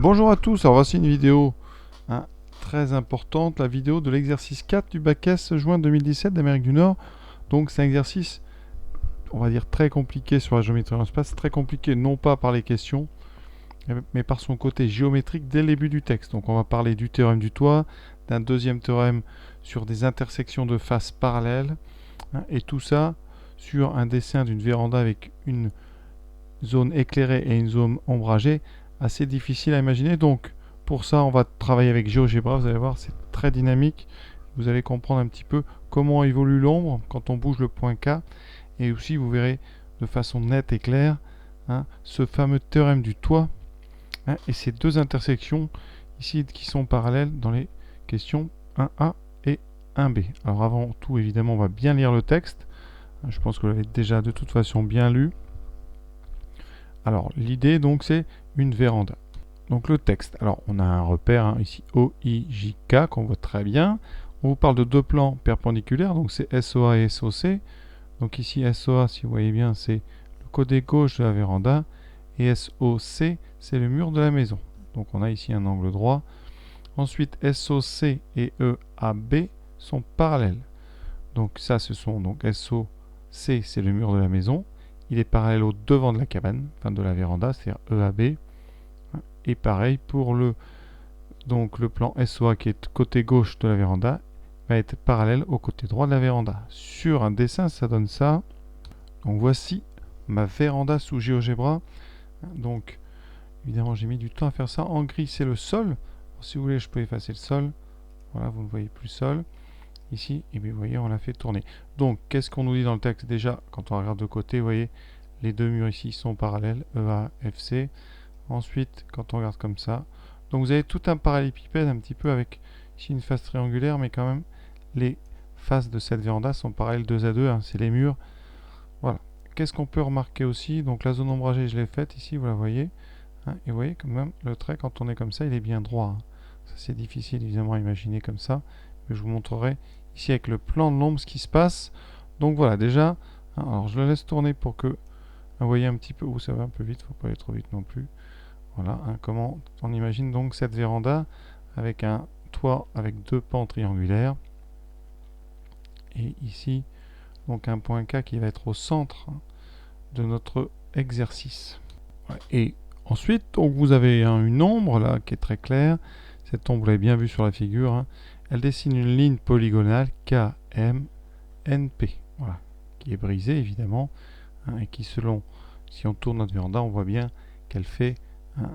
Bonjour à tous, alors voici une vidéo très importante, la vidéo de l'exercice 4 du bac S juin 2017 d'Amérique du Nord. Donc c'est un exercice, on va dire, très compliqué sur la géométrie en espace, très compliqué non pas par les questions, mais par son côté géométrique dès le début du texte. Donc on va parler du théorème du toit, d'un deuxième théorème sur des intersections de faces parallèles, et tout ça sur un dessin d'une véranda avec une zone éclairée et une zone ombragée, assez difficile à imaginer. Donc pour ça, on va travailler avec GeoGebra. Vous allez voir, c'est très dynamique. Vous allez comprendre un petit peu comment évolue l'ombre quand on bouge le point K. Et aussi, vous verrez de façon nette et claire ce fameux théorème du toit et ces deux intersections ici qui sont parallèles dans les questions 1A et 1B. Alors avant tout, évidemment, on va bien lire le texte. Je pense que vous l'avez déjà de toute façon bien lu. Alors l'idée donc c'est une véranda. Donc le texte, alors on a un repère ici OIJK qu'on voit très bien. On vous parle de deux plans perpendiculaires, donc c'est SOA et SOC. Donc ici SOA, si vous voyez bien, c'est le côté gauche de la véranda et SOC, c'est le mur de la maison. Donc on a ici un angle droit. Ensuite SOC et EAB sont parallèles. Donc ça ce sont donc SOC, c'est le mur de la maison. Il est parallèle au devant de la cabane, enfin de la véranda, c'est-à-dire EAB. Et pareil pour le plan SOA qui est côté gauche de la véranda va être parallèle au côté droit de la véranda. Sur un dessin, ça donne ça. Donc voici ma véranda sous GeoGebra. Donc évidemment, j'ai mis du temps à faire ça. En gris, c'est le sol. Alors, si vous voulez, je peux effacer le sol. Voilà, vous ne voyez plus le sol. Ici, et bien vous voyez, on l'a fait tourner. Donc, qu'est-ce qu'on nous dit dans le texte déjà? Quand on regarde de côté, vous voyez, les deux murs ici sont parallèles, EA, FC. Ensuite, quand on regarde comme ça, donc vous avez tout un parallélépipède un petit peu avec ici une face triangulaire, mais quand même, les faces de cette véranda sont parallèles 2 à 2, c'est les murs. Voilà. Qu'est-ce qu'on peut remarquer aussi? Donc la zone ombragée, je l'ai faite ici, vous la voyez. Et vous voyez quand même, le trait, quand on est comme ça, il est bien droit. Ça, c'est difficile évidemment à imaginer comme ça, mais je vous montrerai ici avec le plan de l'ombre ce qui se passe. Donc voilà, déjà, alors je le laisse tourner pour que vous voyez un petit peu où ça va un peu vite, faut pas aller trop vite non plus. Voilà, comment on imagine donc cette véranda avec un toit avec deux pans triangulaires. Et ici, donc un point K qui va être au centre de notre exercice. Et ensuite, donc vous avez une ombre là qui est très claire. Cette ombre, vous l'avez bien vue sur la figure. Elle dessine une ligne polygonale KMNP. Voilà, qui est brisée évidemment. Et qui selon, si on tourne notre véranda, on voit bien qu'elle fait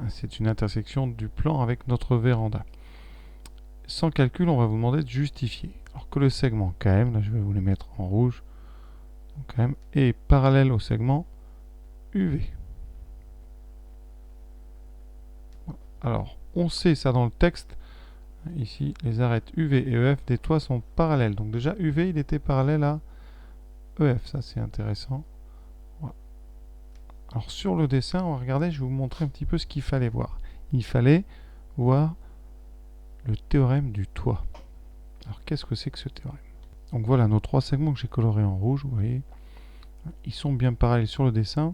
c'est une intersection du plan avec notre véranda. Sans calcul, on va vous demander de justifier. Alors que le segment KM, là je vais vous les mettre en rouge, donc KM est parallèle au segment UV. Alors, on sait ça dans le texte. Ici, les arêtes UV et EF des toits sont parallèles. Donc déjà, UV, il était parallèle à EF. Ça, c'est intéressant. Voilà. Alors sur le dessin, on va regarder, je vais vous montrer un petit peu ce qu'il fallait voir. Il fallait voir le théorème du toit. Alors qu'est-ce que c'est que ce théorème? Donc voilà nos trois segments que j'ai colorés en rouge, vous voyez. Ils sont bien parallèles sur le dessin.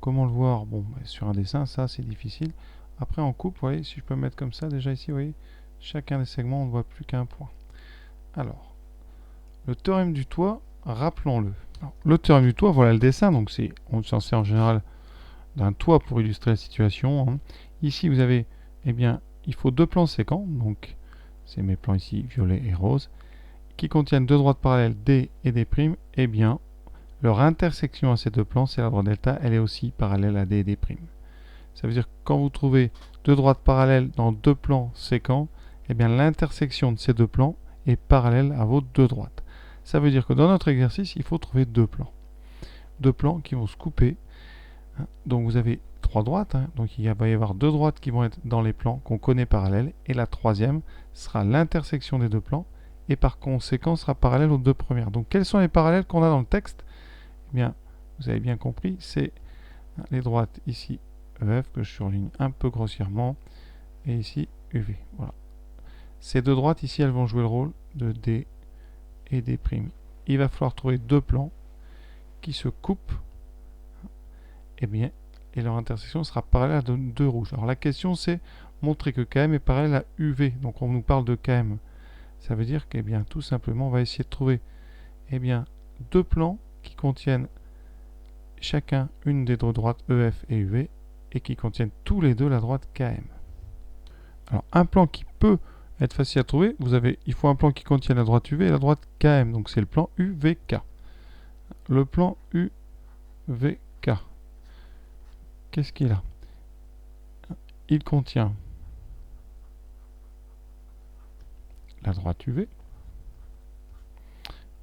Comment le voir? Bon, sur un dessin, ça c'est difficile. Après en coupe, vous voyez, si je peux mettre comme ça, déjà ici, vous voyez, chacun des segments, on ne voit plus qu'un point. Alors, le théorème du toit, rappelons-le. Le théorème du toit, voilà le dessin, donc on s'en sert en général d'un toit pour illustrer la situation. Ici, vous avez, eh bien, il faut deux plans séquents, donc c'est mes plans ici, violet et rose, qui contiennent deux droites parallèles D et D', eh bien, leur intersection à ces deux plans, c'est la droite delta, elle est aussi parallèle à D et D'. Ça veut dire que quand vous trouvez deux droites parallèles dans deux plans séquents, eh bien, l'intersection de ces deux plans est parallèle à vos deux droites. Ça veut dire que dans notre exercice, il faut trouver deux plans. Deux plans qui vont se couper. Donc vous avez trois droites, donc il va y avoir deux droites qui vont être dans les plans qu'on connaît parallèles, et la troisième sera l'intersection des deux plans, et par conséquent sera parallèle aux deux premières. Donc quels sont les parallèles qu'on a dans le texte? Eh bien, vous avez bien compris, c'est les droites ici EF, que je surligne un peu grossièrement, et ici UV. Voilà. Ces deux droites ici, elles vont jouer le rôle de D et D'. Il va falloir trouver deux plans qui se coupent, et leur intersection sera parallèle à deux rouges. Alors la question c'est, montrer que KM est parallèle à UV. Donc on nous parle de KM. Ça veut dire que bien, tout simplement, on va essayer de trouver bien, deux plans qui contiennent chacun une des deux droites EF et UV et qui contiennent tous les deux la droite KM. Alors un plan qui peut être facile à trouver, il faut un plan qui contienne la droite UV et la droite KM. Donc c'est le plan UVK. Le plan UVK. Qu'est-ce qu'il a? Il contient la droite UV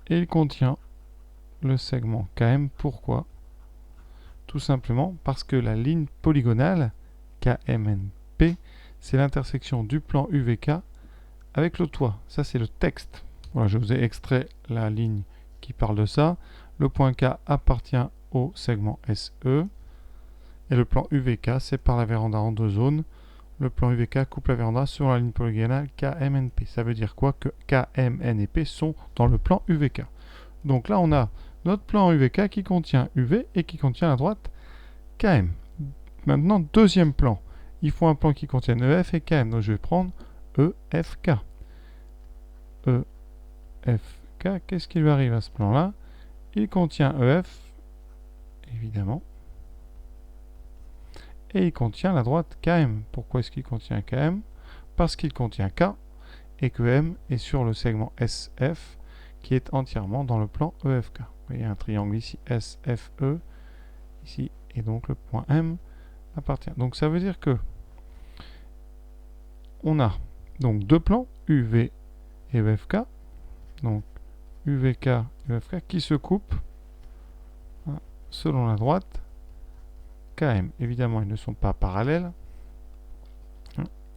et il contient le segment KM. Pourquoi? Tout simplement parce que la ligne polygonale KMNP, c'est l'intersection du plan UVK avec le toit. Ça, c'est le texte. Voilà, je vous ai extrait la ligne qui parle de ça. Le point K appartient au segment SE. Et le plan UVK sépare la véranda en deux zones. Le plan UVK coupe la véranda sur la ligne polygonale KMNP. Ça veut dire quoi? Que KMN et P sont dans le plan UVK. Donc là, on a notre plan UVK qui contient UV et qui contient la droite KM. Maintenant, deuxième plan. Il faut un plan qui contienne EF et KM. Donc je vais prendre EFK. EFK, qu'est-ce qui lui arrive à ce plan-là? Il contient EF, évidemment. Et il contient la droite KM. Pourquoi est-ce qu'il contient KM? Parce qu'il contient K et que M est sur le segment SF qui est entièrement dans le plan EFK. Vous voyez un triangle ici, SFE, ici, et donc le point M appartient. Donc ça veut dire que on a donc deux plans, UV et EFK, donc UVK et EFK, qui se coupent selon la droite KM. Évidemment, ils ne sont pas parallèles.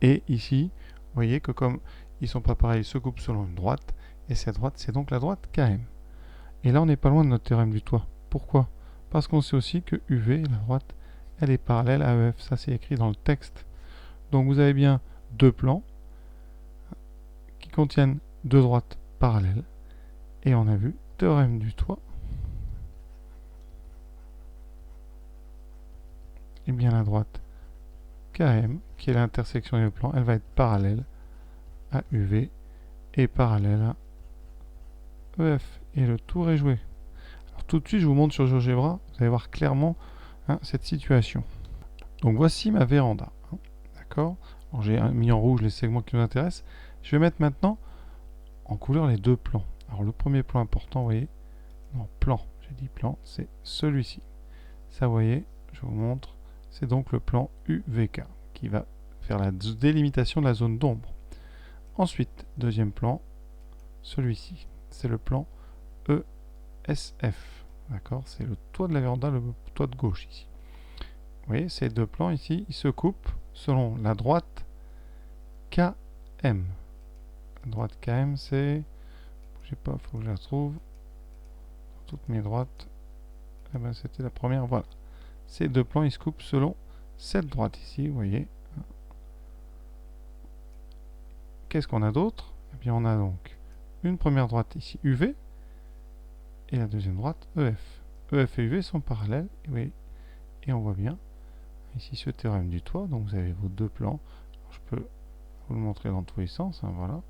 Et ici, vous voyez que comme ils ne sont pas pareils, ils se coupent selon une droite. Et cette droite, c'est donc la droite KM. Et là, on n'est pas loin de notre théorème du toit. Pourquoi? Parce qu'on sait aussi que UV, la droite, elle est parallèle à EF. Ça, c'est écrit dans le texte. Donc, vous avez bien deux plans qui contiennent deux droites parallèles. Et on a vu théorème du toit. Et bien la droite KM, qui est l'intersection des plans, elle va être parallèle à UV et parallèle à EF. Et le tour est joué. Alors tout de suite, je vous montre sur GeoGebra, vous allez voir clairement cette situation. Donc voici ma véranda. D'accord? Alors j'ai mis en rouge les segments qui nous intéressent. Je vais mettre maintenant en couleur les deux plans. Alors le premier plan important, vous voyez, non, plan, j'ai dit plan, c'est celui-ci. Ça, vous voyez, je vous montre. C'est donc le plan UVK qui va faire la délimitation de la zone d'ombre. Ensuite, deuxième plan, celui-ci. C'est le plan ESF. D'accord? C'est le toit de la véranda, le toit de gauche ici. Vous voyez, ces deux plans ici, ils se coupent selon la droite KM. La droite KM, c'est... Je sais pas, il faut que je la trouve. Toutes mes droites. Eh ben, c'était la première, voilà. Ces deux plans, ils se coupent selon cette droite ici, vous voyez. Qu'est-ce qu'on a d'autre? Eh bien, on a donc une première droite ici, UV, et la deuxième droite, EF. EF et UV sont parallèles, oui, et on voit bien ici ce théorème du toit. Donc vous avez vos deux plans. Je peux vous le montrer dans tous les sens, voilà.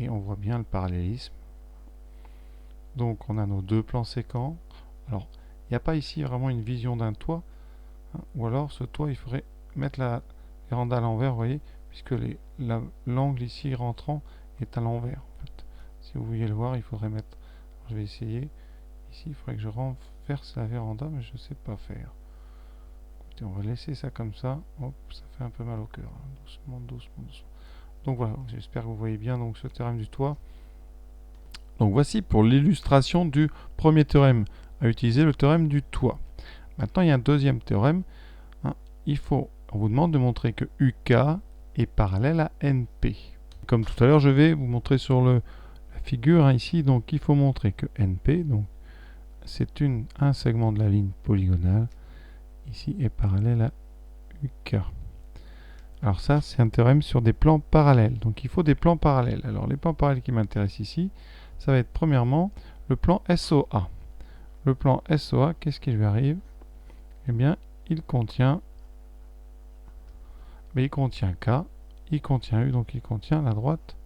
Et on voit bien le parallélisme. Donc on a nos deux plans séquents. Alors, il n'y a pas ici vraiment une vision d'un toit. Ou alors ce toit, il faudrait mettre la véranda à l'envers, vous voyez, puisque l'angle ici rentrant est à l'envers. En fait. Si vous vouliez le voir, il faudrait mettre... Je vais essayer. Ici, il faudrait que je renverse la véranda, mais je ne sais pas faire. Écoutez, on va laisser ça comme ça. Hop, ça fait un peu mal au cœur. Doucement, doucement, doucement. Donc voilà, j'espère que vous voyez bien donc, ce théorème du toit. Donc voici pour l'illustration du premier théorème à utiliser, le théorème du toit. Maintenant, il y a un deuxième théorème. On vous demande de montrer que UK est parallèle à NP. Comme tout à l'heure, je vais vous montrer sur la figure ici. Donc, il faut montrer que NP, donc c'est un segment de la ligne polygonale, ici est parallèle à UK. Alors ça, c'est un théorème sur des plans parallèles. Donc, il faut des plans parallèles. Alors, les plans parallèles qui m'intéressent ici, ça va être premièrement le plan SOA. Le plan SOA, qu'est-ce qui lui arrive? Eh bien, il contient K il contient U, donc il contient la droite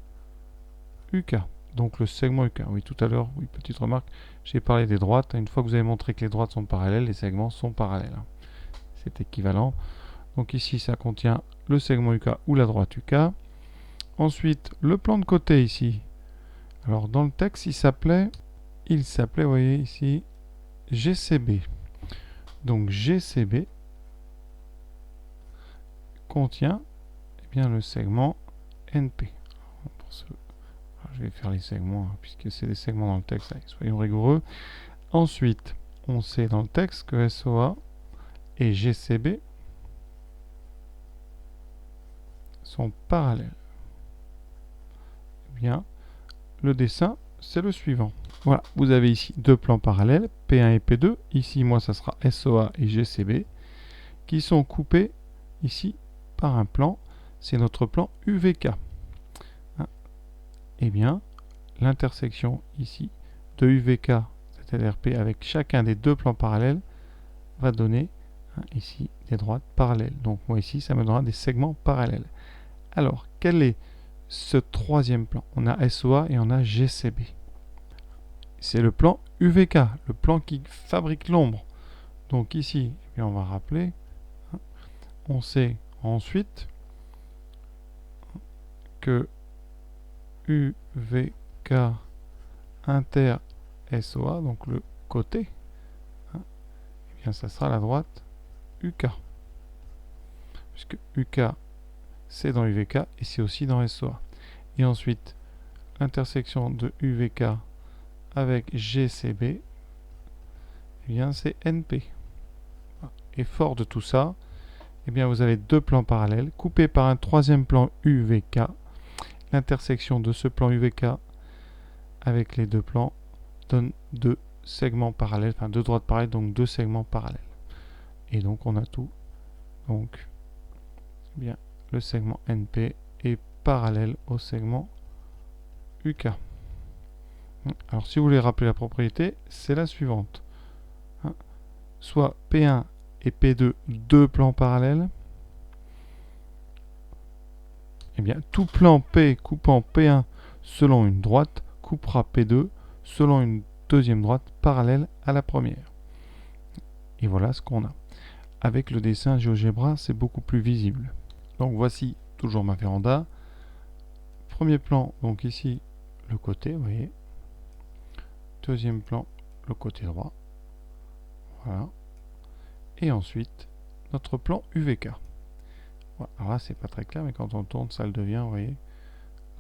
UK. Donc le segment UK. Oui, tout à l'heure, oui, petite remarque, j'ai parlé des droites. Une fois que vous avez montré que les droites sont parallèles, les segments sont parallèles. C'est équivalent. Donc ici, ça contient le segment UK ou la droite UK. Ensuite, le plan de côté ici. Alors dans le texte, il s'appelait, vous voyez ici, GCB. Donc GCB contient bien le segment NP. Pour ce, je vais faire les segments, puisque c'est des segments dans le texte, allez, soyons rigoureux. Ensuite, on sait dans le texte que SOA et GCB sont parallèles. Eh bien, le dessin, c'est le suivant. Voilà, vous avez ici deux plans parallèles, P1 et P2. Ici, moi, ça sera SOA et GCB, qui sont coupés ici par un plan. C'est notre plan UVK. Eh bien, l'intersection ici de UVK, c'est-à-dire P, avec chacun des deux plans parallèles, va donner ici des droites parallèles. Donc moi ici, ça me donnera des segments parallèles. Alors, quel est ce troisième plan? On a SOA et on a GCB. C'est le plan UVK, le plan qui fabrique l'ombre. Donc ici, eh bien, on va rappeler, on sait ensuite que UVK inter SOA, donc le côté, eh bien ça sera la droite UK. Puisque UK c'est dans UVK et c'est aussi dans SOA. Et ensuite, l'intersection de UVK avec GCB, eh bien c'est NP. Et fort de tout ça, eh bien vous avez deux plans parallèles coupés par un troisième plan UVK. L'intersection de ce plan UVK avec les deux plans donne deux segments parallèles, enfin deux droites parallèles, donc deux segments parallèles. Et donc on a tout. Donc, eh bien, le segment NP est parallèle au segment UK. Alors si vous voulez rappeler la propriété, c'est la suivante. Soit P1 et P2, deux plans parallèles. Eh bien, tout plan P coupant P1 selon une droite coupera P2 selon une deuxième droite parallèle à la première. Et voilà ce qu'on a. Avec le dessin GeoGebra, c'est beaucoup plus visible. Donc voici toujours ma véranda. Premier plan, donc ici, le côté, vous voyez. Deuxième plan, le côté droit. Voilà. Et ensuite, notre plan UVK. Voilà. Alors là, c'est pas très clair, mais quand on tourne, ça le devient, vous voyez.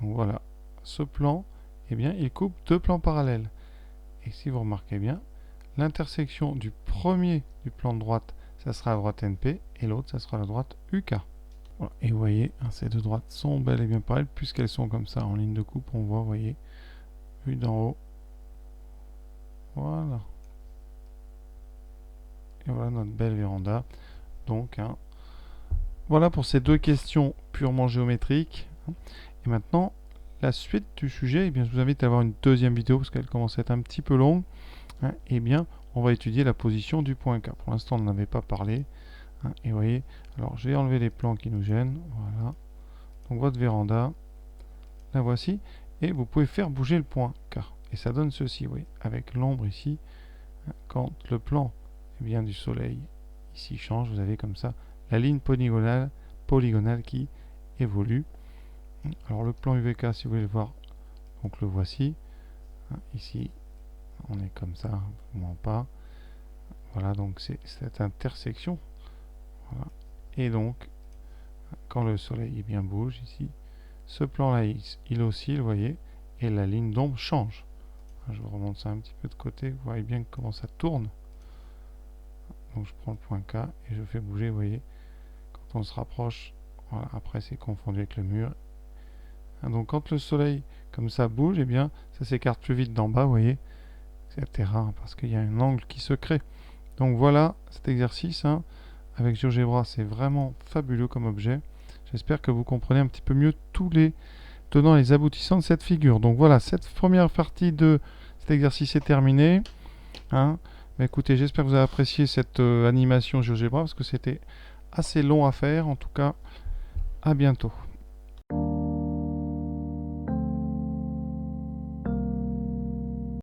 Donc voilà. Ce plan, eh bien, il coupe deux plans parallèles. Et si vous remarquez bien, l'intersection du premier du plan de droite, ça sera la droite NP, et l'autre, ça sera la droite UK. Voilà. Et vous voyez, ces deux droites sont bel et bien parallèles, puisqu'elles sont comme ça, en ligne de coupe, on voit, vous voyez, vue d'en haut. Voilà. Et voilà notre belle véranda. Donc, voilà pour ces deux questions purement géométriques. Et maintenant, la suite du sujet, eh bien, je vous invite à avoir une deuxième vidéo, parce qu'elle commence à être un petit peu longue. Eh bien, on va étudier la position du point K. Pour l'instant, on n'en avait pas parlé. Et vous voyez, alors je vais enlever les plans qui nous gênent. Voilà. Donc votre véranda, la voici. Et vous pouvez faire bouger le point K. Et ça donne ceci, oui, avec l'ombre ici. Quand le plan du soleil ici change, vous avez comme ça la ligne polygonale qui évolue. Alors le plan UVK, si vous voulez le voir, donc le voici. Ici, on est comme ça, moins pas. Voilà, donc c'est cette intersection. Voilà. Et donc, quand le soleil bien bouge ici, ce plan-là, il oscille, vous voyez, et la ligne d'ombre change. Je vous remonte ça un petit peu de côté, vous voyez bien comment ça tourne. Donc je prends le point K et je fais bouger, vous voyez, quand on se rapproche, voilà, après c'est confondu avec le mur. Donc quand le soleil comme ça bouge, eh bien ça s'écarte plus vite d'en bas, vous voyez, etc. parce qu'il y a un angle qui se crée. Donc voilà cet exercice avec GeoGebra, c'est vraiment fabuleux comme objet. J'espère que vous comprenez un petit peu mieux tous les tenants et les aboutissants de cette figure. Donc voilà, cette première partie de cet exercice est terminée. Écoutez, j'espère que vous avez apprécié cette animation GeoGebra parce que c'était assez long à faire. En tout cas, à bientôt.